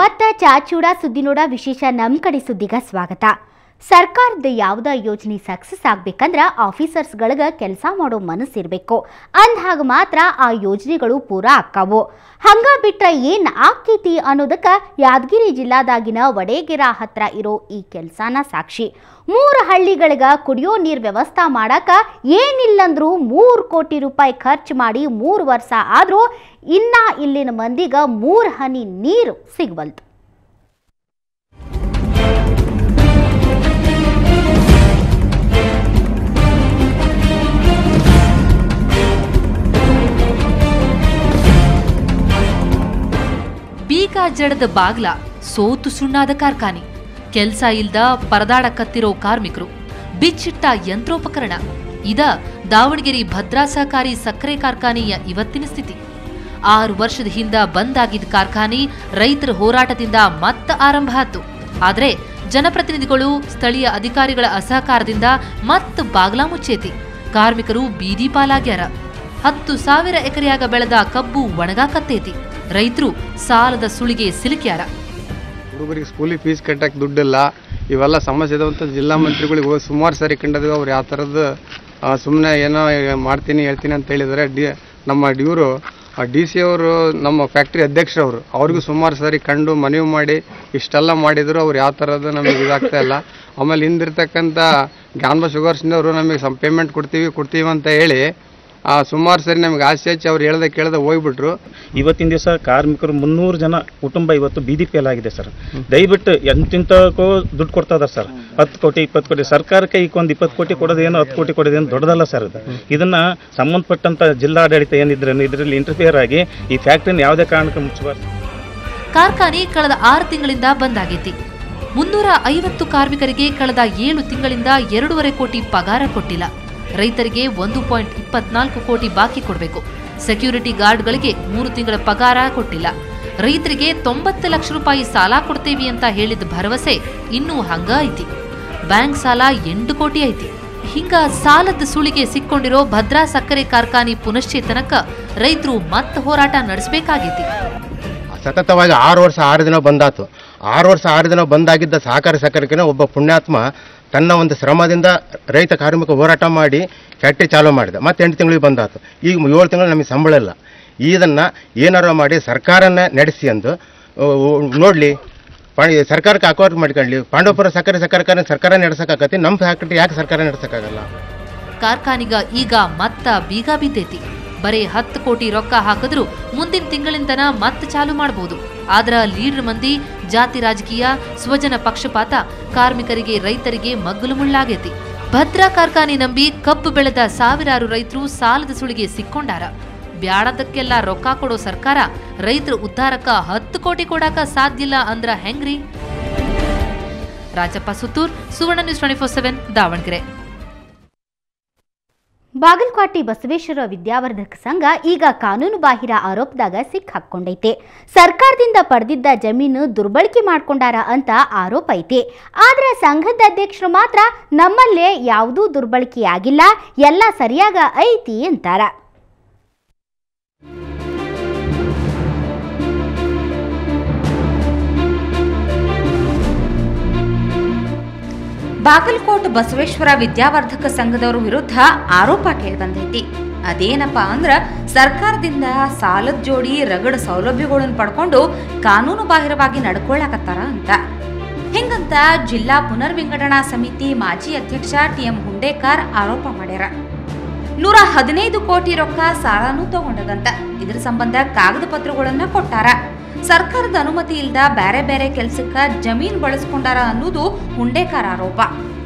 ಮತ್ತ ಚಾಚೂಡ ಸುದ್ದಿನೋಡ ವಿಶೇಷ ನಮ್ಮ ಕಡೆ ಸುದ್ದಿಗ ಸ್ವಾಗತ. ಸರ್ಕಾರದ ಯಾವುದ ಯೋಜನೆ ಸಕ್ಸಸ್ ಆಗಬೇಕಂದ್ರ ಆಫೀಸರ್ಸ್ಗಳಿಗೆ ಕೆಲಸ ಮಾಡೋ ಮನಸ್ಸಿರಬೇಕು. ಅಂದಾಗ ಮಾತ್ರ ಆ ಯೋಜನೆಗಳು ಪೂರಾ ಆಕ್ಕಾವು. ಹಂಗ ಬಿಟ್ರೆ ಏನ್ ಆಕ್ಕೈತಿ ಅನ್ನೋದಕ್ಕೆ ಯಾದಗಿರಿ ಜಿಲ್ಲಾದಾಗಿನ ವಡೇಗೆರ ಹತ್ರ ಇರೋ ಈ ಕೆಲಸನ ಸಾಕ್ಷಿ. 3 ಹಳ್ಳಿಗಳಿಗೆ ಕುಡಿಯೋ ನೀರು ವ್ಯವಸ್ಥೆ ಮಾಡಾಕ ಏನಿಲ್ಲಂದ್ರೂ 3 ಕೋಟಿ ರೂಪಾಯಿ ಖರ್ಚು ಮಾಡಿ 3 ವರ್ಷ ಆದ್ರೂ ಇನ್ನ ಇಲ್ಲಿನ ಮಂದಿಗ 3 ಹನಿ ನೀರು ಸಿಗವಲ್ತು. ಬೀಗ ಜಡದ ಬಾಗ್ಲ, ಸೋತು ಸುಣ್ಣಾದ ಕಾರ್ಖಾನೆ, ಕೆಲ್ಸ ಇಲ್ದ ಪರದಾಡಕತ್ತಿರೋ ಕಾರ್ಮಿಕರು, ಬಿಚ್ಚಿಟ್ಟ ಯಂತ್ರೋಪಕರಣ. ಇದ ದಾವಣಗೆರೆ ಭದ್ರಾ ಸಹಕಾರಿ ಸಕ್ಕರೆ ಕಾರ್ಖಾನೆಯ ಇವತ್ತಿನ ಸ್ಥಿತಿ. 6 ವರ್ಷದ ಹಿಂದ ಬಂದಾಗಿದ್ದ ಕಾರ್ಖಾನೆ ರೈತರ ಹೋರಾಟದಿಂದ ಮತ್ತೆ ಆರಂಭ ಆಯ್ತು. ಆದರೆ ಜನಪ್ರತಿನಿಧಿಗಳು, ಸ್ಥಳೀಯ ಅಧಿಕಾರಿಗಳ ಅಸಹಕಾರದಿಂದ ಮತ್ತೆ ಬಾಗ್ಲ ಮುಚ್ಚೇತಿ. ಕಾರ್ಮಿಕರು ಬೀದಿ ಪಾಲಾಗ್ಯಾರ. 10,000 ಎಕರೆಯಾಗ ಬೆಳೆದ ಕಬ್ಬು ಒಣಗಾಕತ್ತೈತಿ. ರೈತರು ಸಾಲದ ಸುಳಿಗೆ ಸಿಲುಕ್ಯಾರ. ಹುಡುಗರಿಗೆ ಸ್ಕೂಲಿಗೆ ಫೀಸ್ ಕಟ್ಟಕ್ಕೆ ದುಡ್ಡಿಲ್ಲ. ಇವೆಲ್ಲ ಸಮಸ್ಯೆ ಇದಾವಂತ ಜಿಲ್ಲಾ ಮಂತ್ರಿಗಳಿಗೆ ಹೋಗಿ ಸುಮಾರು ಸಾರಿ ಕಂಡಿದ್ವಿ. ಅವ್ರು ಯಾವ ಥರದ್ದು ಸುಮ್ಮನೆ ಏನೋ ಮಾಡ್ತೀನಿ ಹೇಳ್ತೀನಿ ಅಂತ ಹೇಳಿದರೆ ನಮ್ಮ ಇವರು DC ಅವರು, ನಮ್ಮ ಫ್ಯಾಕ್ಟ್ರಿ ಅಧ್ಯಕ್ಷರವರು, ಅವ್ರಿಗೂ ಸುಮಾರು ಸಾರಿ ಕಂಡು ಮನವಿ ಮಾಡಿ ಇಷ್ಟೆಲ್ಲ ಮಾಡಿದ್ರು. ಅವ್ರು ಯಾವ ಥರದ್ದು ನಮಗೆ ಇದಾಗ್ತಾ ಇಲ್ಲ. ಆಮೇಲೆ ಹಿಂದಿರ್ತಕ್ಕಂಥ ಜ್ಞಾನಬ ಶುಗರ್ಸ್ನವರು ನಮಗೆ ಪೇಮೆಂಟ್ ಕೊಡ್ತೀವಿ ಅಂತ ಹೇಳಿ ಸುಮಾರು ಸರಿ ನಮಗೆ ಆಸೆ ಹಚ್ಚಿ ಅವ್ರು ಕೇಳ್ದೆ ಹೋಗ್ಬಿಟ್ರು. ಇವತ್ತಿನ ದಿವಸ ಕಾರ್ಮಿಕರು 300 ಜನ ಕುಟುಂಬ ಇವತ್ತು ಬೀದಿ ಪಾಲಾಗಿದೆ ಸರ್. ದಯವಿಟ್ಟು ಎಂತಿಂತಕ್ಕೂ ದುಡ್ಡು ಕೊಡ್ತಾ ಇದಾರೆ ಸರ್. 10 ಕೋಟಿ 20 ಕೋಟಿ ಸರ್ಕಾರಕ್ಕೆ ಈಗ ಒಂದು 20 ಕೋಟಿ ಕೊಡೋದೇನು 10 ಕೋಟಿ ಕೊಡೋದೇನು ದೊಡ್ಡದಲ್ಲ ಸರ್. ಇದನ್ನ ಸಂಬಂಧಪಟ್ಟಂತ ಜಿಲ್ಲಾಡಳಿತ ಏನಿದ್ರೆ ಇದರಲ್ಲಿ ಇಂಟರ್ಫಿಯರ್ ಆಗಿ ಈ ಫ್ಯಾಕ್ಟ್ರಿನ ಯಾವುದೇ ಕಾರಣಕ್ಕೆ ಮುಚ್ಚಬಾರ್ದು. ಕಾರ್ಖಾನೆ ಕಳೆದ 6 ತಿಂಗಳಿಂದ ಬಂದಾಗೈತಿ. 350 ಕಾರ್ಮಿಕರಿಗೆ ಕಳೆದ 7 ತಿಂಗಳಿಂದ 2.5 ಕೋಟಿ ಪಗಾರ ಕೊಟ್ಟಿಲ್ಲ. ರೈತರಿಗೆ 1.24 ಕೋಟಿ ಬಾಕಿ ಕೊಡಬೇಕು. ಸೆಕ್ಯೂರಿಟಿ ಗಾರ್ಡ್ಗಳಿಗೆ 3 ತಿಂಗಳ ಪಗಾರ ಕೊಟ್ಟಿಲ್ಲ. ರೈತರಿಗೆ 90 ಲಕ್ಷ ರೂಪಾಯಿ ಸಾಲ ಕೊಡ್ತೇವಿ ಅಂತ ಹೇಳಿದ ಭರವಸೆ ಇನ್ನೂ ಹಂಗ ಐತಿ. ಬ್ಯಾಂಕ್ ಸಾಲ 8 ಕೋಟಿ ಐತಿ. ಹಿಂಗ ಸಾಲದ ಸುಳಿಗೆ ಸಿಕ್ಕೊಂಡಿರೋ ಭದ್ರಾ ಸಕ್ಕರೆ ಕಾರ್ಖಾನೆ ಪುನಶ್ಚೇತನಕ್ಕ ರೈತರು ಮತ್ತೆ ಹೋರಾಟ ನಡೆಸಬೇಕಾಗೈತಿ. ಸತತವಾಗಿ 6 ವರ್ಷ 6 ದಿನ ಬಂದಾತು. 6 ವರ್ಷ 6 ದಿನ ಬಂದಾಗಿದ್ದ ಸಹಕಾರಿ ಸಕ್ಕರೆಗೆ ಒಬ್ಬ ಪುಣ್ಯಾತ್ಮ ತನ್ನ ಒಂದು ಶ್ರಮದಿಂದ ರೈತ ಕಾರ್ಮಿಕ ಹೋರಾಟ ಮಾಡಿ ಫ್ಯಾಕ್ಟ್ರಿ ಚಾಲೂ ಮಾಡಿದೆ. ಮತ್ತೆ 8 ತಿಂಗಳಿಗೆ ಬಂದಾತು. ಈಗ 7 ತಿಂಗಳು ನಮಗೆ ಸಂಬಳ ಇಲ್ಲ. ಇದನ್ನು ಏನಾರು ಮಾಡಿ ಸರ್ಕಾರನ ನಡೆಸಿ ಅಂದು ನೋಡಲಿ, ಸರ್ಕಾರಕ್ಕೆ ಅಕ್ವೈರ್ ಮಾಡ್ಕೊಳ್ಳಿ. ಪಾಂಡವಪುರ ಸಕ್ಕರೆ ಸರ್ಕಾರ ನಡೆಸೋಕ್ಕಾಗತ್ತೆ. ನಮ್ಮ ಫ್ಯಾಕ್ಟ್ರಿ ಯಾಕೆ ಸರ್ಕಾರ ನಡೆಸೋಕ್ಕಾಗಲ್ಲ? ಕಾರ್ಖಾನಿಗ ಈಗ ಮತ್ತ ಬೀಗ ಬಿದ್ದೈತಿ. ಬರೀ 10 ಕೋಟಿ ರೊಕ್ಕ ಹಾಕಿದ್ರು ಮುಂದಿನ ತಿಂಗಳಿಂದನ ಮತ್ತೆ ಚಾಲು ಮಾಡಬಹುದು. ಆದ್ರ ಲೀಡರ್ ಮಂದಿ, ಜಾತಿ ರಾಜಕೀಯ, ಸ್ವಜನ ಪಕ್ಷಪಾತ ಕಾರ್ಮಿಕರಿಗೆ, ರೈತರಿಗೆ ಮಗ್ಗಲು ಮುಳ್ಳಾಗೈತಿ. ಭದ್ರಾ ಕಾರ್ಖಾನೆ ನಂಬಿ ಕಬ್ಬು ಬೆಳೆದ ಸಾವಿರಾರು ರೈತರು ಸಾಲದ ಸುಳಿಗೆ ಸಿಕ್ಕೊಂಡಾರ. ಬ್ಯಾಡದಕ್ಕೆಲ್ಲ ರೊಕ್ಕ ಕೊಡೋ ಸರ್ಕಾರ ರೈತರ ಉದ್ಧಾರಕ್ಕ 10 ಕೋಟಿ ಕೊಡಾಕ ಸಾಧ್ಯಲ್ಲ ಅಂದ್ರ ಹೆಂಗ್ರಿ? ರಾಜಪ್ಪ ಸುತ್ತೂರ್, ಸುವರ್ಣ ನ್ಯೂಸ್ 24/7 ದಾವಣಗೆರೆ. ಬಾಗಲಕೋಟೆ ಬಸವೇಶ್ವರ ವಿದ್ಯಾವರ್ಧಕ ಸಂಘ ಈಗ ಕಾನೂನು ಬಾಹಿರ ಆರೋಪದಾಗ ಸಿಕ್ಕಾಕೊಂಡೈತೆ. ಸರ್ಕಾರದಿಂದ ಪಡೆದಿದ್ದ ಜಮೀನು ದುರ್ಬಳಕೆ ಮಾಡ್ಕೊಂಡಾರ ಅಂತ ಆರೋಪ ಐತಿ. ಆದ್ರೆ ಸಂಘದ ಅಧ್ಯಕ್ಷರು ಮಾತ್ರ ನಮ್ಮಲ್ಲೇ ಯಾವುದೂ ದುರ್ಬಳಕೆ ಆಗಿಲ್ಲ, ಎಲ್ಲ ಸರಿಯಾಗ ಐತಿ ಅಂತಾರ. ಬಾಗಲಕೋಟೆ ಬಸವೇಶ್ವರ ವಿದ್ಯಾವರ್ಧಕ ಸಂಘದವರ ವಿರುದ್ಧ ಆರೋಪ ಕೇಳಿಬಂದೈತಿ. ಅದೇನಪ್ಪ ಅಂದ್ರ ಸರ್ಕಾರದಿಂದ ಸಾಲದ ಜೋಡಿ ರಗಡ ಸೌಲಭ್ಯಗಳನ್ನು ಪಡ್ಕೊಂಡು ಕಾನೂನು ಬಾಹಿರವಾಗಿ ನಡ್ಕೊಳ್ಳಾಕತ್ತಾರ ಅಂತ. ಹಿಂಗಂತ ಜಿಲ್ಲಾ ಪುನರ್ವಿಂಗಡಣಾ ಸಮಿತಿ ಮಾಜಿ ಅಧ್ಯಕ್ಷ TM ಹುಂಡೇಕಾರ್ ಆರೋಪ ಮಾಡ್ಯಾರ. 115 ಕೋಟಿ ರೊಕ್ಕ ಸಾಲನೂ ತಗೊಂಡದಂತ. ಇದ್ರ ಸಂಬಂಧ ಕಾಗದ ಪತ್ರಗಳನ್ನ ಕೊಟ್ಟಾರ. ಸರ್ಕಾರದ ಅನುಮತಿ ಇಲ್ದ ಬೇರೆ ಬೇರೆ ಕೆಲಸಕ್ಕ ಜಮೀನು ಬಳಸ್ಕೊಂಡಾರ ಅನ್ನೋದು ಹುಂಡೇಕಾರ್ ಆರೋಪ.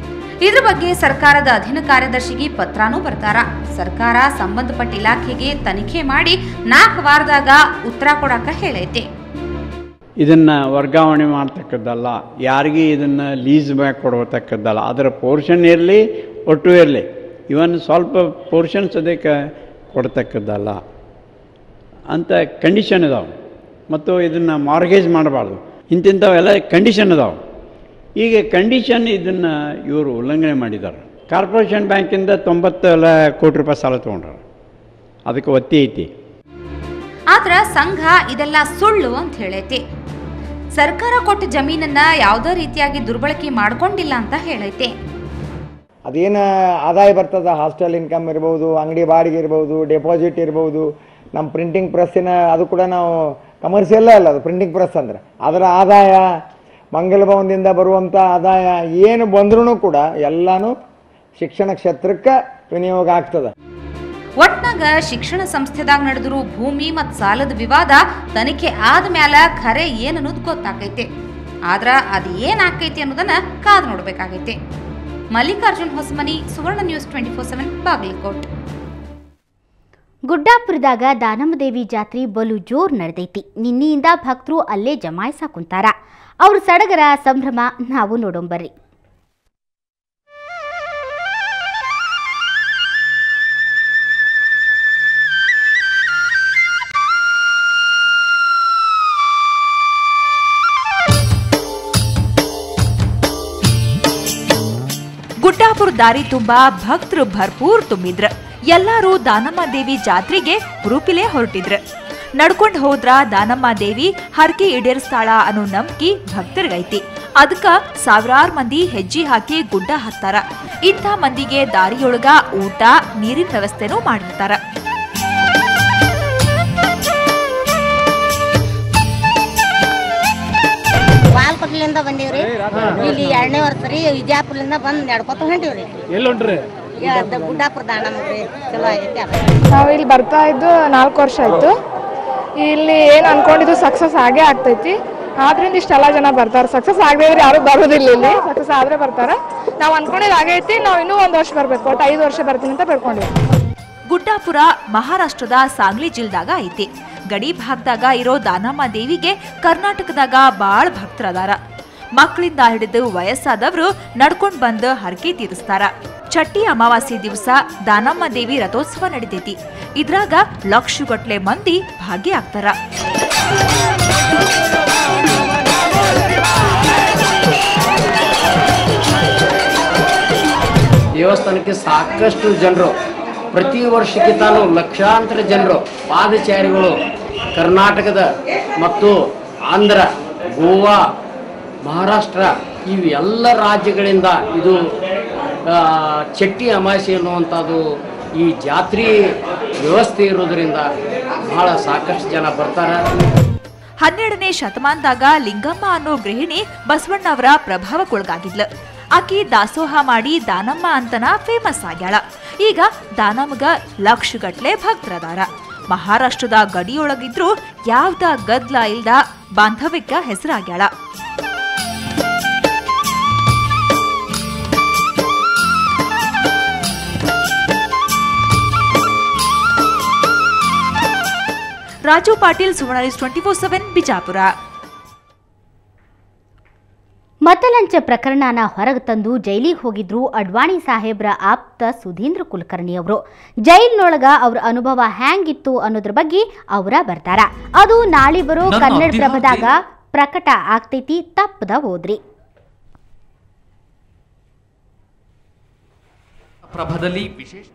ಇದ್ರ ಬಗ್ಗೆ ಸರ್ಕಾರದ ಅಧೀನ ಕಾರ್ಯದರ್ಶಿಗೆ ಪತ್ರಾನೂ ಬರ್ತಾರ. ಸರ್ಕಾರ ಸಂಬಂಧಪಟ್ಟ ಇಲಾಖೆಗೆ ತನಿಖೆ ಮಾಡಿ 4 ವಾರದಾಗ ಉತ್ತರ ಕೊಡಾಕ ಹೇಳೈತೆ. ಇದನ್ನ ವರ್ಗಾವಣೆ ಮಾಡ್ತಕ್ಕದ್ದಲ್ಲ, ಯಾರಿಗೆ ಇದನ್ನ ಲೀಸ್ ಬ್ಯಾಕ್ ಕೊಡತಕ್ಕದ್ದಲ್ಲ. ಅದರ ಪೋರ್ಷನ್ ಇರಲಿ, ಒಟ್ಟು ಇರಲಿ, ಇವನ್ ಸ್ವಲ್ಪ ಪೋರ್ಷನ್ಸ್ ಅದಕ್ಕೆ ಕೊಡ್ತಕ್ಕದ್ದಲ್ಲ ಅಂತ ಕಂಡೀಷನ್ ಇದಾವೆ. ಮತ್ತು ಇದನ್ನು ಮಾರ್ಗೇಜ್ ಮಾಡಬಾರ್ದು, ಇಂಥವೆಲ್ಲ ಕಂಡೀಷನ್ ಇದಾವೆ. ಈಗ ಕಂಡೀಷನ್ ಇದನ್ನು ಇವರು ಉಲ್ಲಂಘನೆ ಮಾಡಿದ್ದಾರೆ. ಕಾರ್ಪೊರೇಷನ್ ಬ್ಯಾಂಕಿಂದ 90 ಕೋಟಿ ರೂಪಾಯಿ ಸಾಲ ತೊಗೊಂಡ್ರು, ಅದಕ್ಕೆ ಒತ್ತಿ ಐತಿ. ಆದ್ರೆ ಸಂಘ ಇದೆಲ್ಲ ಸುಳ್ಳು ಅಂತ ಹೇಳೈತಿ. ಸರ್ಕಾರ ಕೊಟ್ಟ ಜಮೀನನ್ನ ಯಾವುದೇ ರೀತಿಯಾಗಿ ದುರ್ಬಳಕೆ ಮಾಡ್ಕೊಂಡಿಲ್ಲ ಅಂತ ಹೇಳೈತೆ. ಅದೇನು ಆದಾಯ ಬರ್ತದ, ಹಾಸ್ಟೆಲ್ ಇನ್ಕಮ್ ಇರ್ಬೋದು, ಅಂಗಡಿ ಬಾಡಿಗೆ ಇರ್ಬೋದು, ಡೆಪಾಸಿಟ್ ಇರ್ಬೋದು, ನಮ್ಮ ಪ್ರಿಂಟಿಂಗ್ ಪ್ರೆಸ್ಸಿನ ಅದು ಕೂಡ ನಾವು ಕಮರ್ಷಿಯಲ್ಲೇ ಅಲ್ಲ, ಅದು ಪ್ರಿಂಟಿಂಗ್ ಪ್ರೆಸ್ ಅಂದ್ರೆ ಅದರ ಆದಾಯ, ಮಂಗಲ ಭವನದಿಂದ ಬರುವಂಥ ಆದಾಯ ಏನು ಬಂದ್ರೂ ಕೂಡ ಎಲ್ಲನೂ ಶಿಕ್ಷಣ ಕ್ಷೇತ್ರಕ್ಕೆ ವಿನಿಯೋಗ ಆಗ್ತದೆ. ಒಟ್ನಾಗ ಶಿಕ್ಷಣ ಸಂಸ್ಥೆದಾಗ ನಡೆದ್ರು ಭೂಮಿ ಮತ್ತು ಸಾಲದ ವಿವಾದ ತನಿಖೆ ಆದ್ಮೇಲೆ ಖರೆ ಏನನ್ನೋದು ಗೊತ್ತಾಕೈತೆ. ಆದ್ರ ಅದು ಏನಾಕೈತಿ ಅನ್ನೋದನ್ನ ಕಾದು ನೋಡ್ಬೇಕಾಗೈತೆ. ಮಲ್ಲಿಕಾರ್ಜುನ್ ಹೊಸಮನಿ, ಸುವರ್ಣ ನ್ಯೂಸ್ 24/7 ಬಾಗಲಕೋಟ್. ಗುಡ್ಡಾಪುರದಾಗ ದಾನಮ್ಮದೇವಿ ಜಾತ್ರೆ ಬಲು ಜೋರ್ ನಡೆದೈತಿ. ನಿನ್ನೆಯಿಂದ ಭಕ್ತರು ಅಲ್ಲೇ ಜಮಾಯಿಸ ಕುಂತಾರ. ಅವ್ರ ಸಡಗರ ಸಂಭ್ರಮ ನಾವು ನೋಡೋಂಬರ್ರಿ. ಗುಡ್ಡಾಪುರ ದಾರಿ ತುಂಬಾ ಭಕ್ತರು ಭರ್ಪೂರ್ ತುಂಬಿದ್ರ. ಎಲ್ಲಾರು ದಾನಮ್ಮ ದೇವಿ ಜಾತ್ರೆಗೆ ಹುರುಪಿಲೆ ಹೊರಟಿದ್ರ. ನಡ್ಕೊಂಡ್ ಹೋದ್ರ ದಾನಮ್ಮ ದೇವಿ ಹರಕೆ ಈಡೇರಿಸ್ತಾಳ ಅನ್ನೋ ನಂಬಿಕೆ ಭಕ್ತರಿಗೈತಿ. ಅದಕ್ಕ ಸಾವಿರಾರು ಮಂದಿ ಹೆಜ್ಜೆ ಹಾಕಿ ಗುಡ್ಡ ಹತ್ತಾರ. ಇಂಥ ಮಂದಿಗೆ ದಾರಿಯೊಳಗ ಊಟ ನೀರಿನ ವ್ಯವಸ್ಥೆನೂ ಮಾಡಿರ್ತಾರ. ಬಾಲ್ಕೊಟ್ಲಿಂದ ಬಂದೀವ್ರಿ. ಇಲ್ಲಿ 2ನೇ ವರ್ಷ ರೀ. ವಿಜಯಪುರದಿಂದ ಬಂದು ನಡ್ಕೊತ ಹೊಂಟೀವ್ರಿ. ಗುಡ್ಡಾಪುರ ದಾನಮ್ರಿ ಚಲೋ ಆಗೈತಿ. ನಾವು ಇಲ್ಲಿ ಬರ್ತಾ ಇದ್ದು 4 ವರ್ಷ ಆಯ್ತು. ಇಲ್ಲಿ ಏನು ಅನ್ಕೊಂಡಿದ್ದು ಸಕ್ಸಸ್ ಆಗೇ ಆಗ್ತೈತಿ. ಆದ್ರಿಂದ ಇಷ್ಟೆಲ್ಲ ಜನ ಬರ್ತಾರೆ. ಸಕ್ಸಸ್ ಆಗದೆ ಇದ್ರೆ ಯಾರು ಬರೋದಿಲ್ಲ. ಇಲ್ಲಿ ಸಕ್ಸಸ್ ಆದ್ರೆ ಬರ್ತಾರ. ನಾವು ಅನ್ಕೊಂಡಿದ್ದು ಆಗೈತಿ. ನಾವು ಇನ್ನೂ 1 ವರ್ಷ ಬರ್ಬೇಕು. ಒಟ್ಟು 5 ವರ್ಷ ಬರ್ತೀನಿ ಅಂತ ಬೇಡ್ಕೊಂಡಿವಿ. ಗುಡ್ಡಾಪುರ ಮಹಾರಾಷ್ಟ್ರದ ಸಾಂಗ್ಲಿ ಜಿಲ್ದಾಗ ಐತಿ. ಗಡಿ ಭಾಗದಾಗ ಇರೋ ದಾನಮ್ಮ ದೇವಿಗೆ ಕರ್ನಾಟಕದಾಗ ಬಾಳ ಭಕ್ತರದಾರ. ಮಕ್ಕಳಿಂದ ಹಿಡಿದು ವಯಸ್ಸಾದವರು ನಡ್ಕೊಂಡ್ ಬಂದು ಹರಕೆ ತೀರಿಸ್ತಾರ. ಚಟ್ಟಿ ಅಮಾವಾಸ್ಯೆ ದಿವಸ ದಾನಮ್ಮ ದೇವಿ ರಥೋತ್ಸವ ನಡಿತೈತಿ. ಇದ್ರಾಗ ಲಕ್ಷಗಟ್ಲೆ ಮಂದಿ ಭಾಗಿಯಾಗ್ತಾರ. ದೇವಸ್ಥಾನಕ್ಕೆ ಸಾಕಷ್ಟು ಜನರು, ಪ್ರತಿ ವರ್ಷಕ್ಕೆ ತಾನು ಲಕ್ಷಾಂತರ ಜನರು ಪಾದಚಾರಿಗಳು ಕರ್ನಾಟಕದ ಮತ್ತು ಆಂಧ್ರ, ಗೋವಾ, ಮಹಾರಾಷ್ಟ್ರ ಇವೆಲ್ಲ ರಾಜ್ಯಗಳಿಂದ ಇದು ಚಟ್ಟಿ ಅಮಾವಾಸ್ಯೆ ಅನ್ನುವಂಥದ್ದು ಈ ಜಾತ್ರೆ ವ್ಯವಸ್ಥೆ ಇರೋದ್ರಿಂದ ಬಹಳ ಸಾಕಷ್ಟು ಜನ ಬರ್ತಾರೆ. 12ನೇ ಶತಮಾನದಾಗ ಲಿಂಗಮ್ಮ ಅನ್ನೋ ಗೃಹಿಣಿ ಬಸವಣ್ಣವರ ಪ್ರಭಾವಕ್ಕೊಳಗಾಗಿದ್ಲು. ಆಕಿ ದಾಸೋಹ ಮಾಡಿ ದಾನಮ್ಮ ಅಂತನ ಫೇಮಸ್ ಆಗ್ಯಾಳ. ಈಗ ದಾನಮ್ಮಗ ಲಕ್ಷಗಟ್ಲೆ ಭಕ್ತರದಾರ. ಮಹಾರಾಷ್ಟ್ರದ ಗಡಿಯೊಳಗಿದ್ರು ಯಾವ್ದ ಗದ್ಲ ಇಲ್ದ ಬಾಂಧವ್ಯಕ್ಕ ಹೆಸರಾಗ್ಯಾಳ. ರಾಜು ಪಾಟೀಲ್, ಸುವರ್ಣ ನ್ಯೂಸ್ 24/7 ಬಿಜಾಪುರ. ಮತಲಂಚ ಪ್ರಕರಣನ ಹೊರಗೆ ತಂದು ಜೈಲಿಗೆ ಹೋಗಿದ್ರು ಅಡ್ವಾಣಿ ಸಾಹೇಬ್ರ ಆಪ್ತ ಸುಧೀಂದ್ರ ಕುಲಕರ್ಣಿ ಅವರು. ಜೈಲಿನೊಳಗ ಅವ್ರ ಅನುಭವ ಹ್ಯಾಂಗಿತ್ತು ಅನ್ನೋದ್ರ ಬಗ್ಗೆ ಅವರ ಬರ್ತಾರ. ಅದು ನಾಳೆ ಬರೋ ಕನ್ನಡ ಪ್ರಭದಾಗ ಪ್ರಕಟ ಆಗ್ತೈತಿ. ತಪ್ಪದ ಹೋದ್ರಿ. ಪ್ರಭದಲ್ಲಿ ವಿಶೇಷ